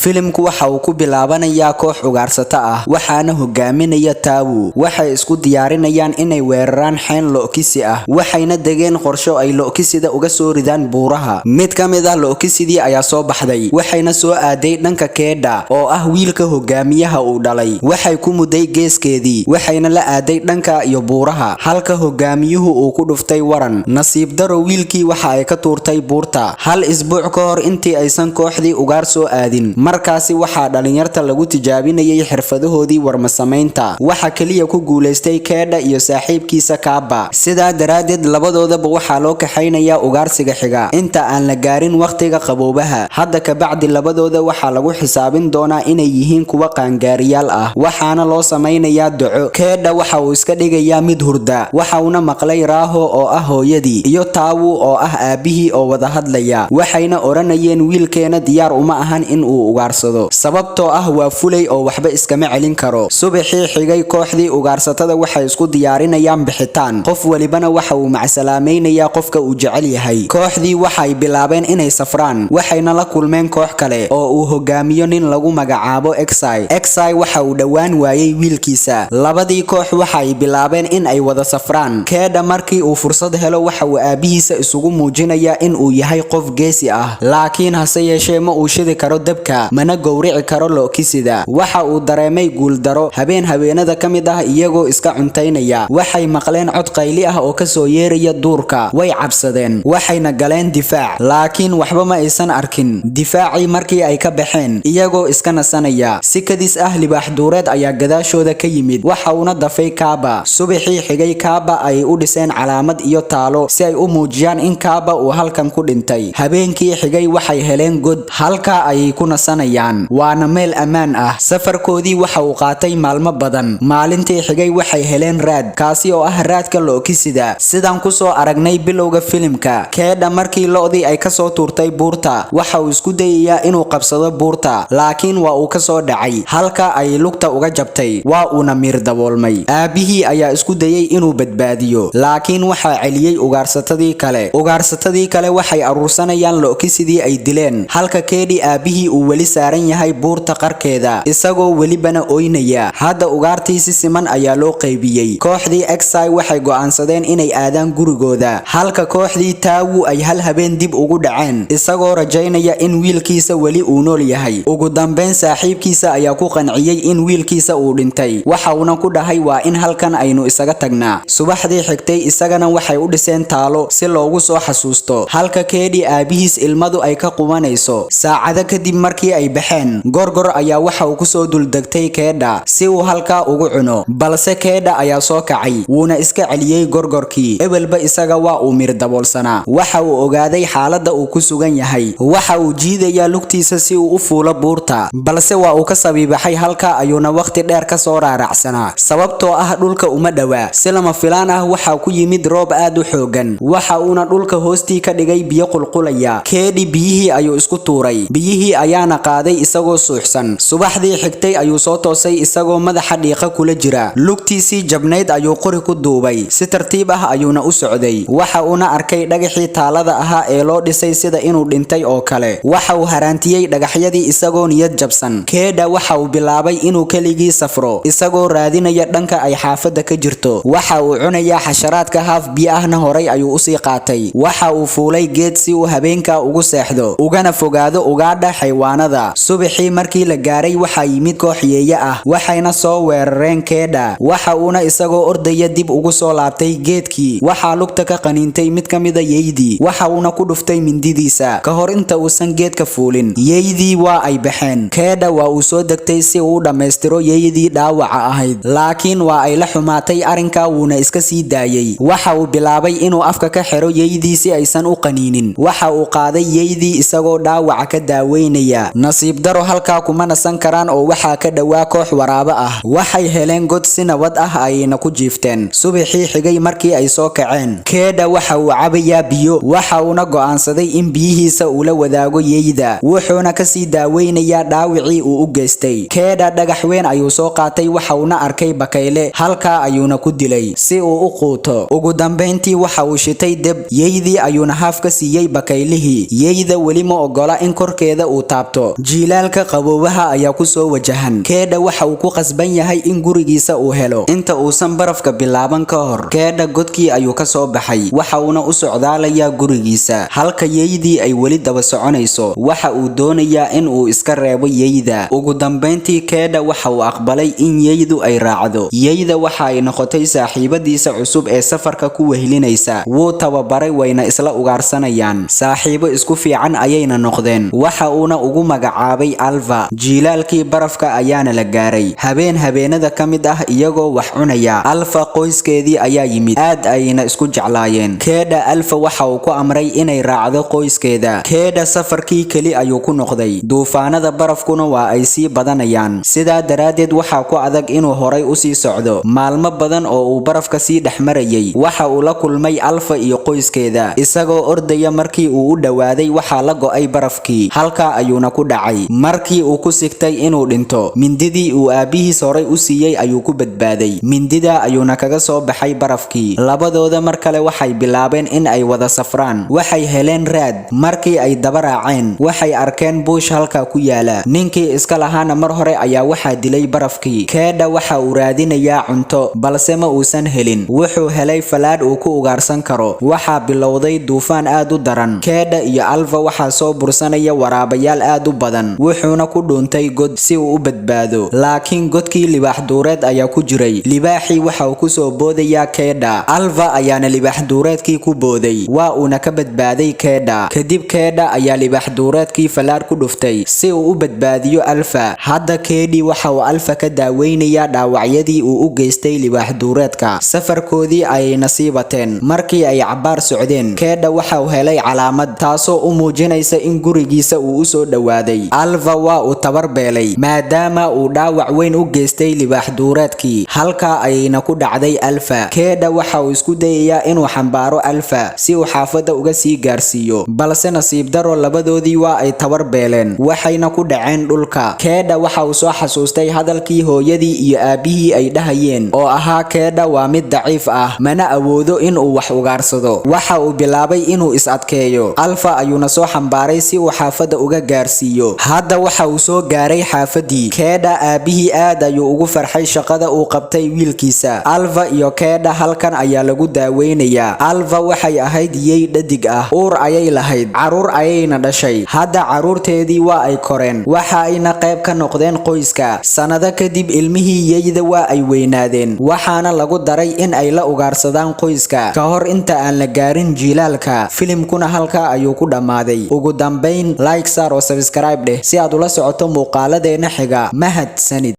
filimku waxa uu ku bilaabanayaa koox ugaarsata ah waxaana hogaaminaya Taawu. Waxay isku diyaarinayaan inay weeraraan xeen Lo'kisi ah waxayna degeen qorsho ay Lo'kisida uga soo ridaan buuraha. Mid ka mid ah Lo'kisidii ayaa soo baxday waxayna soo aaday dhanka Keeda oo ah wiilka hogaamiyaha uu dhalay. Waxay ku muday geeskeedii waxayna la aaday dhanka iyo buuraha halka hogaamiyuhu uu ku dhuftay waran. Nasiib daro wiilkii waxa ay ka tuurtay buurta hal isbuuc ka hor intii aysan kooxdii ugaar soo aadin. Markaasi waxaa dhalinyarta lagu tijaabinayay xirfadahoodii warmasamaynta. Waxa kaliya ku guuleystay Keeda iyo saaxiibkiisa Kaaba. Sidaa daraadeed labadoodaba waxaa loo kaxaynayaa ugaarsiga xiga inta aan la gaarin waqtiga qaboobaha. Hadda ka bacdi labadooda waxaa lagu xisaabin doonaa inay yihiin kuwa qaangaariyaal ah waxaana loo samaynayaa duco. Keeda waxa uu iska dhigayaa mid hurda waxauna maqlay Raaho oo ah hooyadii iyo Taawu oo ah aabihii oo wada hadlaya. Waxayna oranayeen wiilkeena diyaar uma ahan in uu ugaarsado sababtoo ah waa fulay oo waxba iskama celin karo. Subaxii xigay kooxdii ugaarsatada waxay isku diyaarinayaan bixitaan. Qof walibana waxa uu macsalaamaynayaa qofka uu jecel yahay. Kooxdii waxay bilaabeen inay safraan waxayna la kulmeen koox kale oo uu hogaamiyo nin lagu magacaabo Exai. Exai waxa uu dhawaan waayay wiilkiisa. Labadii koox waxay bilaabeen in ay wada safraan. Keeda markii uu fursad helo waxa uu aabihiisa isugu muujinayaa in uu yahay qof geesi ah laakiin hase yeeshee ma uu shidi karo dabka mana gowrici karo Lo'kisida. Waxa uu dareemay guuldaro habeenada ka mid ah iyagoo iska cuntaynaya. Waxay maqleen cod qayli ah oo ka soo yeeraya duurka. Way cabsadeen waxayna galeen difaac laakiin waxba ma aysan arkin. Difaacii markii ay ka baxeen iyagoo iska nasanaya si kadis ah libaax duureed ayaa gadaashooda ka yimid waxa uuna dafay Kaaba. Subaxii xigay Kaaba ay u dhiseen calaamad iyo taalo si ay u muujiyaan in Kaaba uu halkan ku dhintay. Habeenkii xigay waxay heleen god halka ay ku nasanayaan waana meel ammaan ah. Safarkoodii waxa uu qaatay maalmo badan. Maalintii xigay waxay heleen raad kaasi oo ah raadka Lo'kisida. Sidaan ku soo aragnay bilowga filimka Keeda markii lo'dii ay ka soo tuurtay buurta waxa uu isku dayayaa inuu qabsado buurta laakiin waa uu ka soo dhacay halka ay lugta uga jabtay waa uuna miir daboolmay. Aabihii ayaa isku dayay inuu badbaadiyo laakiin waxaa celiyay ugaarsatadii kale waxay aruursanayaan Lo'kisidii ay dileen halka Keedi aabihii uu weli saaran yahay buurta qarkeeda isagoo welibana oynaya. Hadda ugaartii si siman ayaa loo qaybiyay. Kooxdii Exai waxay go'aansadeen inay aadaan gurigooda halka kooxdii Taawu ay hal habeen dib ugu dhaceen isagoo rajaynaya in wiilkiisa weli uu nool yahay. Ugu dambeyn saaxiibkiisa ayaa ku qanciyay in wiilkiisa uu dhintay waxa uuna ku dhahay waa in halkan aynu isaga tagnaa. Subaxdii xigtay isagana waxay u dhiseen taalo si loogu soo xasuusto halka Keedi aabihiis ilmadu ay ka qubanayso. Saacado kadib markii ay baxeen Gorgor ayaa waxa uu ku soo duldegtay Keeda si uu halka ugu cuno balse Keeda ayaa soo kacay wuuna iska celiyay Gorgorkii. Ebelba isaga waa uu miir daboolsanaa waxa uu ogaaday xaaladda uu ku sugan yahay. Waxa uu jiidayaa lugtiisa si uu u fuulo buurta balse waa uu ka sabiibaxay halka ayuuna waqti dheer ka soo raaracsanaa sababtoo ah dhulka uma dhawaa. Si lama filaan ah waxa ku yimid roob aad u xoogan waxa uuna dhulka hoostii ka dhigay biyo qulqulaya. Keedi biyihii ayuu isku tuuray biyihii ayaana qaaday isagoo suuxsan. Subaxdii xigtay ayuu soo toosay isagoo madaxa dhiiqa kula jira. Lugtiisii jabnayd ayuu qori ku duubay si tartiib ah ayuuna u socday. Waxa uuna arkay dhagaxii taalada ahaa ee loo dhisay sida inuu dhintay oo kale. Waxa uu haraantiyay dhagaxyadii isagoo niyad jabsan. Keeda waxa uu bilaabay inuu keligii safro isagoo raadinaya dhanka ay xaafadda ka jirto. Waxa uu cunayaa xasharaadka haaf biyo ahna horay ayuu u sii qaatay. Waxa uu fuulay geed si uu habeenka ugu seexdo ugana fogaado ugaadha xayawaanada. Subaxii markii la gaaray waxa yimid koox yeeya ah waxayna soo weerareen Keeda. Waxa uuna isagoo ordaya dib ugu soo laabtay geedkii. Waxa lugta ka qaniintay mid ka mid ah yeeydii waxa uuna ku dhuftay mindidiisa ka hor inta uusan geedka fuulin. Yeeydii waa ay baxeen. Keeda waa uu soo degtay si uu u dhammaystiro yeeydii dhaawaca ahayd laakiin waa ay la xumaatay arrinka wuuna iska sii daayay. Waxa uu bilaabay inuu afka ka xiro yeeydii si aysan u qaniinin. Waxa uu qaaday yeeydii isagoo dhaawaca ka daaweynaya. Nasiib daro halka kuma nasan karaan oo waxa ka dhawaa koox waraabo ah. Waxay heleen god si nabad ah ayna ku jiifteen. Subaxii xigay markii ay soo kaceen Keeda waxa uu cabayaa biyo waxa uuna go'aansaday in biyihiisa uu la wadaago yeeyda wuxuuna ka sii daaweynayaa dhaawicii uu u geystay. Keeda dhagax weyn ayuu soo qaatay waxa uuna arkay bakayle halka ayuuna ku dilay si uu u quuto. Ugu dambeyntii waxa uu shitay dab yeeydii ayuuna haaf ka siiyay bakaylihii. Yeeyda weli ma ogola in korkeeda uu taabto jiilaalka qaboobaha ayaa ku soo wajahan. Keedha waxa uu ku qasban yahay in gurigiisa uu helo inta uusan barafka bilaaban ka hor. Keedha godkii ayuu ka soo baxay, waxa uuna u socdaalayaa gurigiisa, halka yeeydii ay weli daba soconayso. Waxa uu doonayaa in uu iska reebo yeeyda. Ugu dambeyntii Keedha waxa uu aqbalay in yeeydu ay raacdo. Yeeyda waxa ay noqotay saaxiibadiisa cusub ee safarka ku wehelinaysa. Wuu tababaray, wayna isla ugaarsanayaan. Saaxiibo isku fiican ayayna noqdeen. Waxa uuna ugu magacaabay Alva. Jiilaalkii barafka ayaana la gaaray. Habeenada ka mid ah iyagoo wax cunaya, Alva qoyskeedii ayaa yimid. Aad ayayna isku jeclaayeen. Keedha Alva waxa uu ku amray inay raacdo qoyskeeda. Keedha safarkii keli ayuu ku noqday. Duufaanada barafkuna waa ay sii badanayaan. Sidaa daraadeed waxaa ku adag inuu horay u sii socdo. Maalmo badan oo uu barafka sii dhex marayay, waxa uu la kulmay Alva iyo qoyskeeda. Isagoo ordaya markii uu u dhawaaday waxaa la go'ay barafkii. Halkaa ayuuna ku dhacay. Markii uu ku sigtay inuu dhinto, mindidii uu aabihiis horay u siiyey ayuu ku badbaaday. Mindida ayuuna kaga soo baxay barafkii. Labadooda mar kale waxay bilaabeen in ay wada safraan. Waxay heleen raad. Markii ay daba raaceen, waxay arkeen buush halkaa ku yaala. Ninkii iska lahaana mar hore ayaa waxaa dilay barafkii. Keedha waxa uu raadinayaa cunto, balse ma uusan helin. Wuxuu helay falaadh uu ku ugaarsan karo. Waxaa bilowday duufaan aad u daran. Keedha iyo Alva waxaa soo bursanaya waraabayaal aad u badan. Wuxuuna ku dhuuntay god si uu u badbaado. Laakiin godkii libaax duureed ayaa ku jiray. Libaaxii waxa uu ku soo boodayaa Keedha. Alva ayaana libaax duureedkii ku booday. Waa uuna ka badbaaday Keedha. Kadib Keedha ayaa libaax duureedkii falaadh ku dhuftay si uu u badbaadiyo Alva. Hadda Keedhi waxa uu Alva ka daaweynayaa dhaawacyadii uu u geystay libaax duureedka. Safarkoodii ayay nasiibateen. Markii ay cabaar socdeen, Keedha waxa uu helay calaamad taasoo u muujinaysa in gurigiisa uu u soo dhawaaday. Alva waa uu tabar beelay maadaama uu dhaawac weyn u geystay libaax duureedkii. Halkaa ayayna ku dhacday Alva. Keedha waxa uu isku dayayaa inuu xambaaro Alva si uu xaafadda uga sii gaarsiiyo, balse nasiib daro labadoodii waa ay tabar beeleen, waxayna ku dhaceen dhulka. Keedha waxa uu soo xasuustay hadalkii hooyadii iyo aabihii ay dhahayeen oo ahaa Keedha waa mid daciif ah, mana awoodo in uu wax ugaarsado. Waxa uu bilaabay inuu is adkeeyo. Alva ayuuna soo xambaaray si uu xaafadda uga gaarsiiyo. Hadda waxa uu soo gaaray xaafadii. Keedha aabihii aad ayuu ugu farxay shaqada uu qabtay wiilkiisa. Alva iyo Keedha halkan ayaa lagu daaweynayaa. Alva waxay ahayd yeey dhadig ah. Uur ayay lahayd. Caruur ayayna dhashay. Hadda caruurteedii waa ay koreen. Waxa ayna qayb ka noqdeen qoyska. Sanado kadib ilmihii yeeyda waa ay weynaadeen. Waxaana lagu daray in ay la ugaarsadaan qoyska ka hor inta aan la gaarin jiilaalka. Filimkuna halkaa ayuu ku dhammaaday. Ugu dambeyn, like saar oo subscribe dheh si aad ula socoto muuqaaladeena xiga. Mahadsanid.